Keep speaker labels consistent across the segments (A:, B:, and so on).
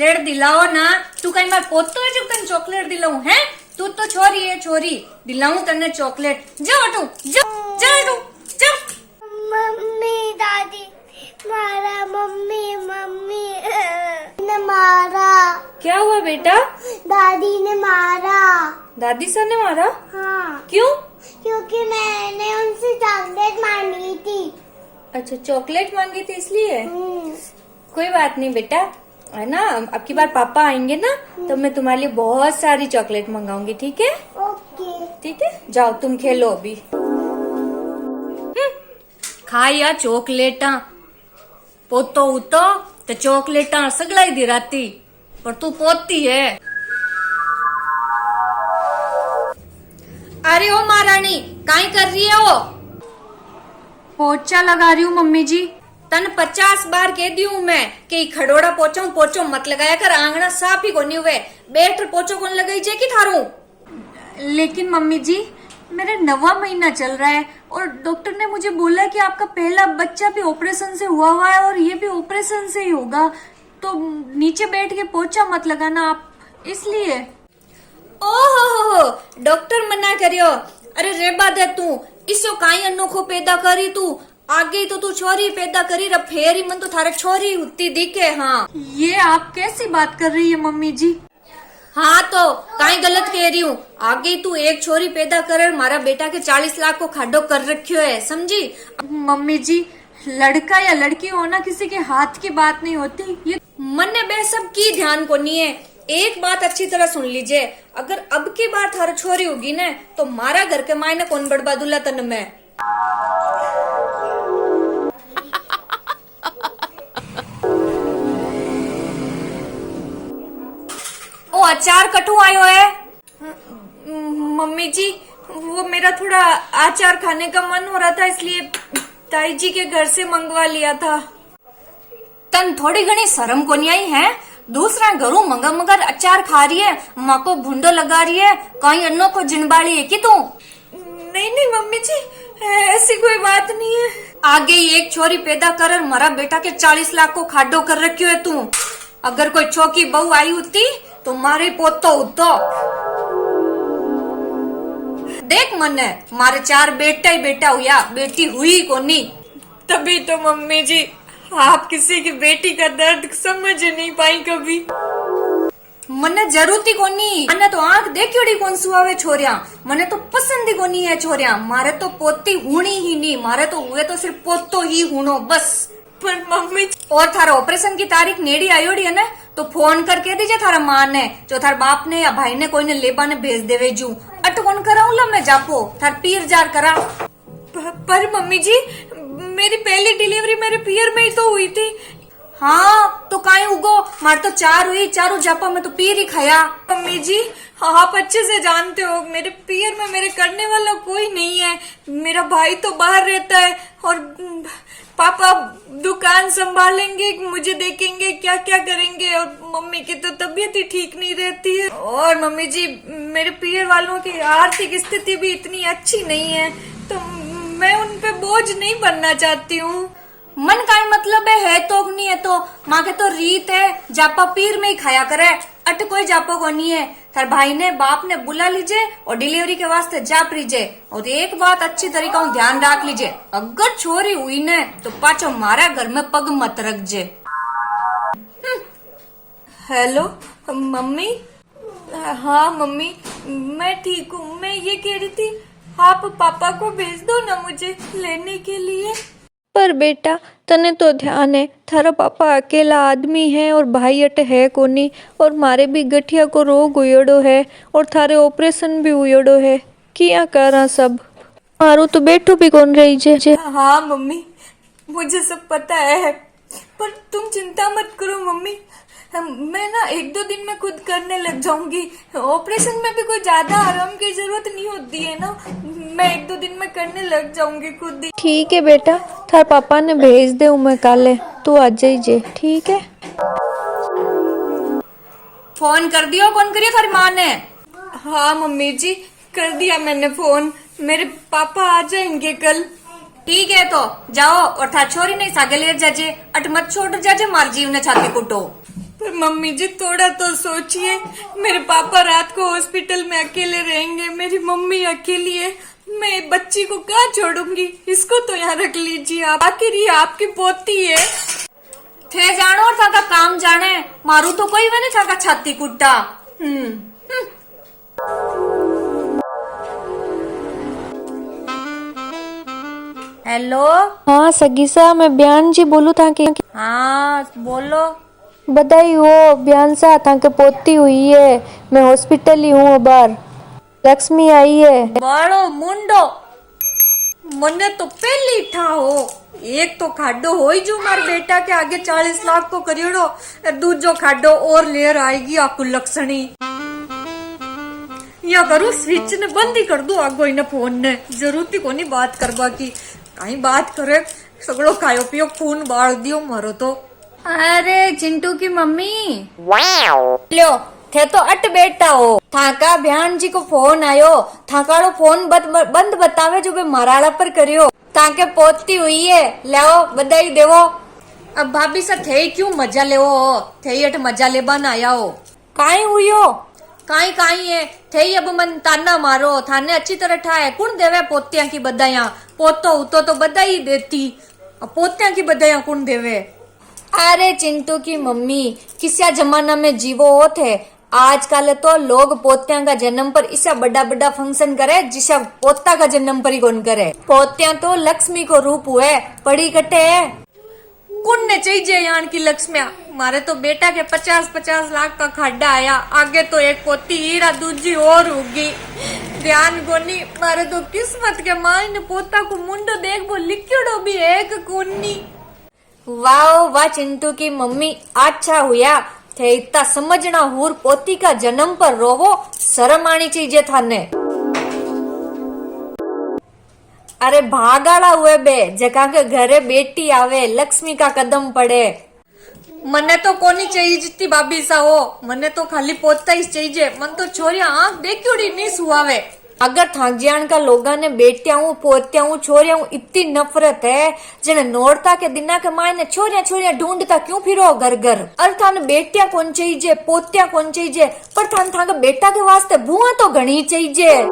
A: Chocolate दिलाओ ना। तू कहीं मार पोतो है जो तने चॉकलेट दिलाऊं है? तू तो छोरी है छोरी, दिलाऊं तने चॉकलेट। जा हटू, जा जा हटू, जा।
B: मम्मी दादी मारा, मम्मी मम्मी ने मारा।
A: क्या हुआ बेटा?
B: दादी ने मारा।
A: दादी सर ने मारा?
B: हाँ,
A: क्यों?
B: क्योंकि मैंने उनसे चॉकलेट मांगी थी।
A: अच्छा, चॉकलेट मांगी थी इसलिए? कोई बात नहीं बेटा, है ना, अब की बार पापा आएंगे ना तो मैं तुम्हारे लिए बहुत सारी चॉकलेट मंगाऊंगी, ठीक है?
B: ओके।
A: ठीक है, जाओ तुम खेलो अभी। खाया चॉकलेटा, पोतो उतो तो चॉकलेटा सगलाई दी राती, पर तू पोती है। अरे ओ महारानी, काई कर रही है वो? पोचा लगा रही हूँ मम्मी जी। तन 50 बार कह दी हूँ मैं कि खड़ोड़ा पोचो मत लगाया कर, आंगना साफ ही कोनी हुए। बैठ पोचो कौन लगाई जे की थारू? लेकिन मम्मी जी, मेरा 9वां महीना चल रहा है और डॉक्टर ने मुझे बोला कि आपका पहला बच्चा भी ऑपरेशन से हुआ है और ये भी ऑपरेशन से ही होगा, तो नीचे बैठ के पोछा मत लगाना आप, इसलिए। ओहो, डॉक्टर मना करियो। अरे रेबा दे तू, इसो काई अनोखो पैदा करी तू, आगे तो तू छोरी पैदा करी र फेरी मन तो थारे छोरी होती दिखे। हाँ, ये आप कैसी बात कर रही है मम्मी जी? हाँ तो काई गलत कह रही हूँ, आगे तू एक छोरी पैदा कर, मारा बेटा के 40 लाख को खाडो कर रखियो है, समझी? मम्मी जी, लड़का या लड़की होना किसी के हाथ की बात नहीं होती, ये मन ने बे सब की ध्यान को नहीं है। एक बात अच्छी तरह सुन लीजिए, अगर अब की बार थारा छोरी होगी ना तो मारा घर के मायने कौन बड़बा दूल्हा तन में। ओ अचार कटू आयो है? मम्मी जी, वो मेरा थोड़ा अचार खाने का मन हो रहा था, इसलिए ताई जी के घर से मंगवा लिया था। तन थोड़ी घनी शर्म को नहीं आई है? दूसरा घरों मंगा मगर अचार खा रही है, माँ को भूंडो लगा रही है, कहीं अन्नो को जिनबाड़ी है कि तू? नहीं मम्मी जी, ऐसी कोई बात नहीं है। आगे एक छोरी पैदा कर, मारा बेटा के 40 लाख को खाडो कर रखियो है तू। अगर कोई छोकी बहू आई होती तो मारे पोतो उतो। देख मने, मारे 4 बेटा ही बेटा हुआ, बेटी हुई कोनी। तभी तो मम्मी जी, आप किसी की बेटी का दर्द समझ नहीं पाई कभी। मने जरूरत ही कोनी, मने तो आंख देखियोड़ी कौन सुआवे छोरिया, मने तो पसंद ही कोनी है छोरिया। मारे तो पोती हुणी ही नहीं, मारे तो हुए तो सिर्फ पोतो ही हुणो बस। पर मम्मी, और थारा ऑपरेशन की तारीख नेड़ी आयोड़ी है ना, तो फोन करके दीजिए थारा माँ ने, जो थार बाप ने या भाई ने कोई ने लेबा ने भेज देवे जू। अट कौन कराऊं ला मैं जापो, थार पीर जार करा। पर मम्मी जी, मेरी पहली डिलीवरी मेरे पियर में ही तो हुई थी। हाँ तो काई उगो, मार तो 4 हुई, 4 जापा में तो पीर ही खाया। मम्मी जी, आप अच्छे से जानते हो मेरे पियर में मेरे करने वाला कोई नहीं है। मेरा भाई तो बाहर रहता है और पापा दुकान संभालेंगे, मुझे देखेंगे, क्या क्या करेंगे, और मम्मी की तो तबीयत ही ठीक नहीं रहती है। और मम्मी जी, मेरे पियर वालों की आर्थिक स्थिति भी इतनी अच्छी नहीं है, तो मैं उन पे बोझ नहीं बनना चाहती हूँ। मन का मतलब है तो नहीं है तो माँ के तो रीत है, जापा पीर में ही खाया करे, अट कोई जापो को नहीं है। थार भाई ने बाप ने बुला लीजिए और डिलीवरी के वास्ते जाप लीजिए। और एक बात अच्छी तरीका ध्यान रख लीजिए, अगर छोरी हुई ने तो पाचो मारा घर में पग मत रख जे। Hello mummy. हाँ मम्मी, मैं ठीक हूँ। मैं ये कह रही थी, आप पापा को भेज दो ना मुझे लेने के लिए।
C: पर बेटा, तने तो ध्यान है, थारा पापा अकेला आदमी है और भाई अटे है कोनी, और मारे भी गठिया को रोग हुएड़ो है और थारे ऑपरेशन भी हुएड़ो है, किया करा सब। मारू तो बैठो भी कौन रही जे।
A: हाँ मम्मी, मुझे सब पता है, पर तुम चिंता मत करो मम्मी, मैं ना 1-2 दिन में खुद करने लग जाऊंगी। ऑपरेशन में भी कोई ज्यादा आराम की जरूरत नहीं होती है ना, मैं 1-2 दिन में करने लग जाऊंगी खुद ही।
C: ठीक है बेटा, थार पापा ने भेज दे मैं काले, तू आ जाइए, ठीक है?
A: फोन कर दियो? कौन करियो थारी माँ ने? हाँ मम्मी जी, कर दिया मैंने फोन, मेरे पापा आ जाएंगे कल। ठीक है तो जाओ और था छोरी नहीं सागे ले जाजे, अट मत छोड़ जाजे, मार जीव ने छाती कुटो। पर मम्मी जी थोड़ा तो सोचिए, मेरे पापा रात को हॉस्पिटल में अकेले रहेंगे, मेरी मम्मी अकेली है, मैं बच्ची को कहाँ छोड़ूंगी? इसको तो यहाँ रख लीजिए आप, आखिर ये आपकी पोती है। थे जानो और थाका काम जाने, मारू तो कोई मैंने थाका छाती कुट्टा। हेलो।
C: हाँ सगीसा, मैं बयान जी बोलू था कि
A: हाँ बोलो।
C: बधाई हो बयान सा, था के पोती हुई है, मैं हॉस्पिटल ही हूँ बार, लक्ष्मी आई है।
A: बड़ो मुंडो, मने तो पहली ठा हो, एक तो खाडो हो ही जो मार बेटा के आगे 40 लाख को करियोड़ो, दूजो खाडो और लेर आएगी आपको लक्षणी। या करूँ स्विच ने बंद ही कर दो आगो इन फोन ने, जरूरत ही कोनी बात करवा की, कहीं बात करे सगड़ो खायो पियो खून बाल दियो मारो तो। अरे चिंटू की मम्मी लो थे तो अट बेटा हो, थाका बयान जी को फोन आयो, थाकाड़ो फोन बंद बतावे जो बे मराड़ा पर करियो, ताके पोती हुई है, लाओ बधाई देवो। अब भाभी सा थे क्यों मजा ले थे अट मजा लेबन आया हो, काई हुई हो? काई काई है थे, अब मन ताना मारो, थाने अच्छी तरह ठाए, कौन देवे पोतिया की बधाइयां? पोतो उतो तो बधाई देती, पोतिया की बधाइयां कौन देवे? अरे चिंटू की मम्मी, किसिया जमाना में जीवो हो थे, आजकल तो लोग पोत्या का जन्म पर इसा बड़ा बड़ा फंक्शन करे जिसा पोता का जन्म पर ही कौन करे। पोत्या तो लक्ष्मी को रूप हुए, पड़ी कटे है, कौन ने चाहिए यहाँ की लक्ष्मिया? मारे तो बेटा के 50-50 लाख का खाडा आया, आगे तो एक पोती हीरा दूजी और होगी, ध्यान कोनी, मारे तो किस्मत के मायने पोता को मुंडो देख वो लिक्योड़ो भी एक कोनी। वाह वाह चिंटू की मम्मी, अच्छा हुआ थे इतना समझना हुर पोती का जन्म पर रोवो, शर्म आनी चाहिए थाने। अरे भागाड़ा हुए बे, जका के घरे बेटी आवे, लक्ष्मी का कदम पड़े। मने तो कोनी चाहिए जितनी भाभी सा हो, मने तो खाली पोता ही चाहिए, मन तो छोरिया आंख देखियोड़ी नहीं सुहावे। अगर थांगजियान का लोगा ने बेटियां पोतियां छोरियां इतनी नफरत है, जने नोरता के दिना के मायने छोरियां छोरियां ढूंढता क्यों फिरो घर घर? अरे थाने बेटियां कौन चाहिए, पोतियां कौन चाहिए, पर थाने बेटा के वास्ते बुआ तो घनी चाहिए।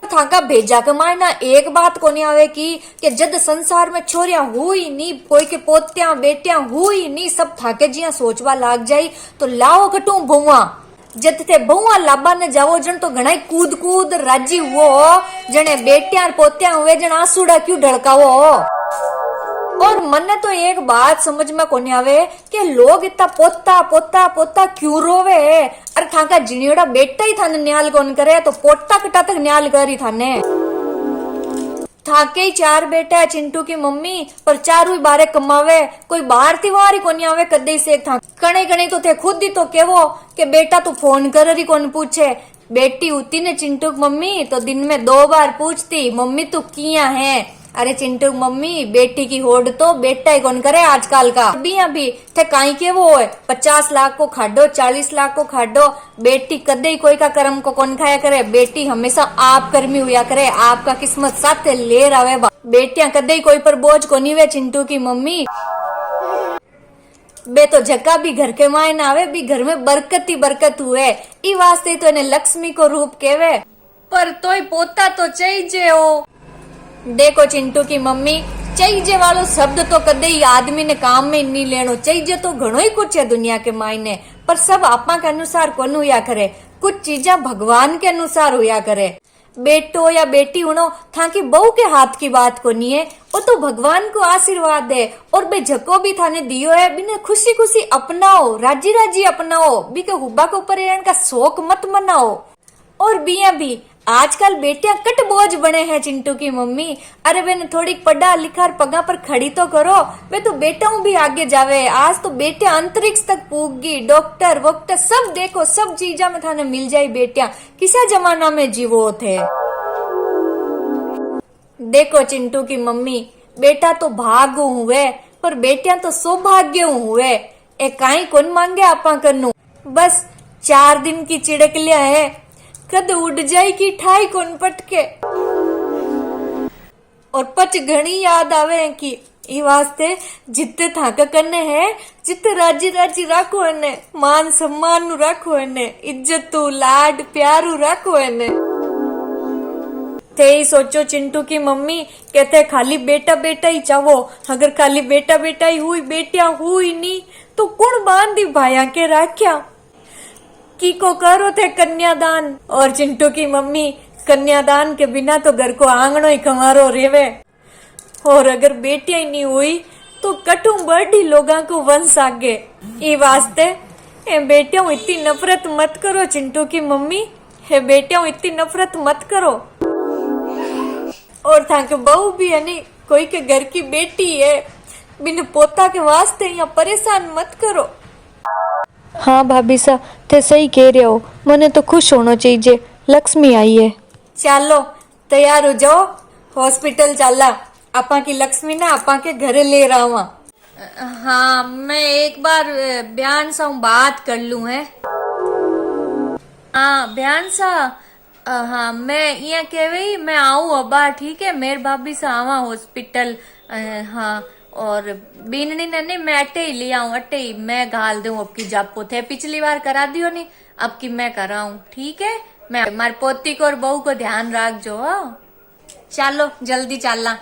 A: थाका भेजा के मायना एक बात को नहीं आवे कि जद संसार में छोरियां हुई नहीं, कोई के पोतियां बेटियां हुई नहीं, सब थाके जिया सोचवा लाग जाई तो लाओ कटू बुआ, जद थे बुआ लाबा ने जावो जन तो घना कूद कूद राजी हुओ, जने बेटियां पोतियां हुए जन आंसूड़ा क्यों ढड़कावो। और मन्ने तो एक बात समझ में कोनी आवे कि लोग इतना पोता पोता पोता क्यों रोवे, अरे थाका जिनियोड़ा बेटा ही थाने न्याल कौन करे, तो पोता कटा तक न्याल करी थाने। थाके ही 4 बेटा है चिंटू की मम्मी, पर 4 ही बारे कमावे, कोई बाहर तिवार ही कोनी आवे कदे से था, कणे कणे तो थे खुद ही तो केवो कि बेटा तू फोन कर ही कौन पूछे। बेटी होती ने चिंटू की मम्मी तो दिन में 2 बार पूछती, मम्मी तू किया है? अरे चिंटू मम्मी, बेटी की होड़ तो बेटा ही कौन करे आजकल का, अभी थे काई के वो है, 50 लाख को खाडो 40 लाख को खाडो, बेटी कदे ही कोई का कर्म को कौन खाया करे, बेटी हमेशा आप कर्मी हुआ करे, आपका किस्मत साथ ले रहे, बेटियां कदे ही कोई पर बोझ को नहीं वे चिंटू की मम्मी। बे तो जका भी घर के मायन आवे भी घर में बरकत ही बरकत हुए, ई वास्ते तो इन्हें लक्ष्मी को रूप केवे, पर तोय पोता तो चाहिए हो। देखो चिंटू की मम्मी, चाहिए वालो शब्द तो कदे ही आदमी ने काम में नहीं लेनो, चाहिए तो घणो ही कुछ है दुनिया के मायने, पर सब आपा के अनुसार कौन हुआ करे, कुछ चीजा भगवान के अनुसार हुआ करे। बेटो या बेटी हुनो थाकी बहू के हाथ की बात को नहीं है, वो तो भगवान को आशीर्वाद है, और बे जको भी थाने दियो है बिने खुशी खुशी अपनाओ, राजी राजी अपनाओ, बी के हुब्बा के ऊपर रहने का शौक मत मनाओ। और बिया भी आजकल बेटियां कट बोझ बने हैं चिंटू की मम्मी, अरे वे थोड़ी पढ़ा लिखा पगा पर खड़ी तो करो, वे तो बेटाओं भी आगे जावे, आज तो बेटियां अंतरिक्ष तक पूगी, डॉक्टर वोक्टर सब देखो, सब चीजा में थाने मिल जाये बेटियां, किसा जमाना में जीवो थे। देखो चिंटू की मम्मी, बेटा तो भाग हुए, पर बेटियां तो सौभाग्य हुए, ए काई कौन मांगे आपा करनू, बस 4 दिन की चिड़कलिया है, कद उड़ जाई की ठाई कौन पटके। और पच घनी याद आवे कि ई वास्ते जितने थाका करने है जितने राजी राजी राखो एने, मान सम्मान नु राखो एने, इज्जत लाड प्यारू राखो एने। थे ही सोचो चिंटू की मम्मी कहते खाली बेटा बेटा ही चाहो, अगर खाली बेटा बेटा ही हुई बेटिया हुई नहीं तो कुण बांधी भाया के राख्या की को करो थे कन्यादान। और चिंटू की मम्मी कन्यादान के बिना तो घर को आंगनो ही कमारो रेवे, और अगर बेटिया ही नहीं हुई तो कटू बड़ी लोगा को वंश आगे। ई वास्ते ए बेटियों इतनी नफरत मत करो चिंटू की मम्मी, हे बेटियों इतनी नफरत मत करो। और था के बहू भी है नहीं, कोई के घर की बेटी है, बिन पोता के वास्ते यहाँ परेशान मत करो।
C: हाँ भाभी सा थे सही कह रहे हो, मने तो खुश होना चाहिए, लक्ष्मी आई है।
A: चालो तैयार हो जाओ, हॉस्पिटल चला, आपा की लक्ष्मी ना आपा के घरे ले रहा हूँ। हाँ मैं एक बार बयान सा बात कर लूँ है। हाँ बयान सा, हाँ मैं यहाँ कहवे मैं आऊँ अबा, ठीक है मेरे भाभी से आवा हॉस्पिटल। हाँ और बीननी ने मैं अटे ही ले आऊँ, अटे ही मैं घाल दूँ अब की जापो थे, पिछली बार करा दियो नहीं, अब की मैं कराऊँ, ठीक है। मैं हमारी पोती को और बहू को ध्यान रख जो। चलो जल्दी चलना।